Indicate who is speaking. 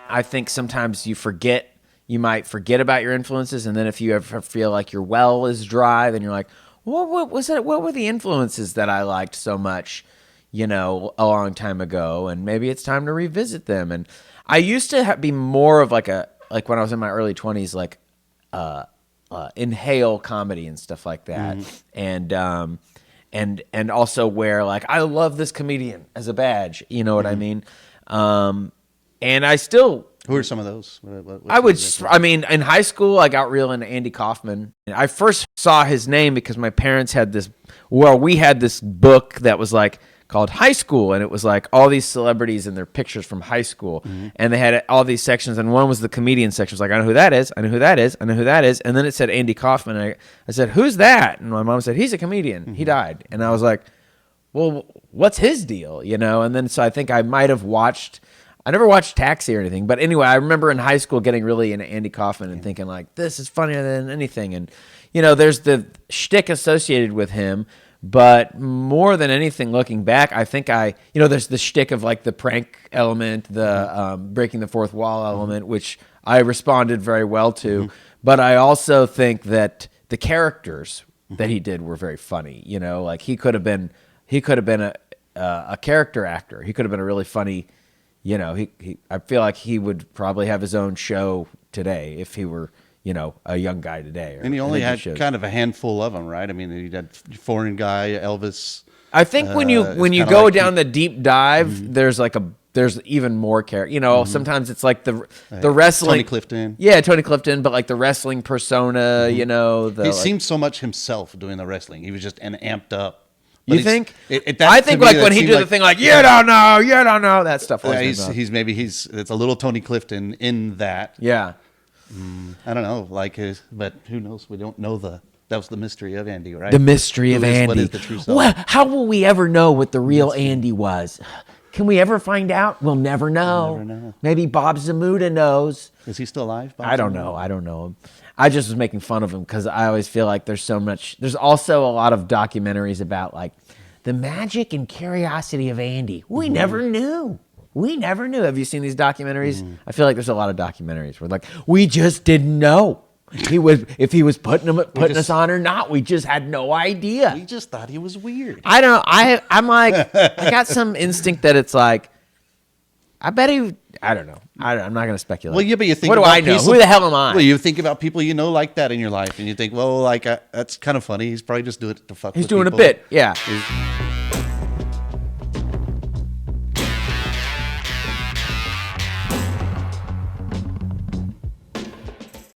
Speaker 1: I think sometimes you might forget about your influences, and then if you ever feel like your well is dry, then you're like, what was it? What were the influences that I liked so much, a long time ago? And maybe it's time to revisit them. And I used to be more of like when I was in my early 20s, like inhale comedy and stuff like that, and also wear like I love this comedian as a badge. You know what I mean? And I still.
Speaker 2: Who are some of those?
Speaker 1: In high school, I got real into Andy Kaufman. I first saw his name because my parents had we had this book that was like called High School, and it was like all these celebrities and their pictures from high school. And they had all these sections, and one was the comedian section. It was like, I know who that is, I know who that is, I know who that is. And then it said Andy Kaufman. I said, who's that? And my mom said, he's a comedian. He died. And I was like, well, what's his deal? And then so I think I might have I never watched Taxi or anything, but anyway, I remember in high school getting really into Andy Kaufman and thinking like, this is funnier than anything. And, there's the shtick associated with him, but more than anything, looking back, I think there's the shtick of like the prank element, the breaking the fourth wall element, which I responded very well to. But I also think that the characters that he did were very funny. Like he could have been a character actor. He could have been a really funny. I feel like he would probably have his own show today if he were, a young guy today.
Speaker 2: And he only had kind of a handful of them, right? I mean, he had Foreign Guy, Elvis.
Speaker 1: I think when you go down the deep dive, there's even more character. Sometimes it's like the wrestling.
Speaker 2: Tony Clifton.
Speaker 1: Yeah, Tony Clifton, but like the wrestling persona. He
Speaker 2: seemed so much himself doing the wrestling. He was just an amped up.
Speaker 1: You think? I think like when he did the thing like, you don't know, that stuff.
Speaker 2: It's a little Tony Clifton in that.
Speaker 1: Yeah.
Speaker 2: I don't know, but who knows? We don't know that was the mystery of Andy, right?
Speaker 1: The mystery of Andy.
Speaker 2: What is the true self?
Speaker 1: Well, how will we ever know what the real Andy was? Can we ever find out? We'll never know.
Speaker 2: We'll never know.
Speaker 1: Maybe Bob Zamuda knows.
Speaker 2: Is he still alive?
Speaker 1: I don't know him. I just was making fun of him because I always feel like there's so much. There's also a lot of documentaries about like the magic and curiosity of Andy. We never knew. Have you seen these documentaries? I feel like there's a lot of documentaries where like we just didn't know if he was putting us on or not. We just had no idea.
Speaker 2: We just thought he was weird.
Speaker 1: I don't know. I'm like I got some instinct that it's like I bet he. I don't know. I'm not going to speculate.
Speaker 2: Well, yeah, but you think.
Speaker 1: What do I know? Who the hell am I?
Speaker 2: Well, you think about people like that in your life, and you think, well, like that's kind of funny. He's probably just doing it to fuck.
Speaker 1: He's
Speaker 2: with
Speaker 1: doing
Speaker 2: people.
Speaker 1: a bit, yeah.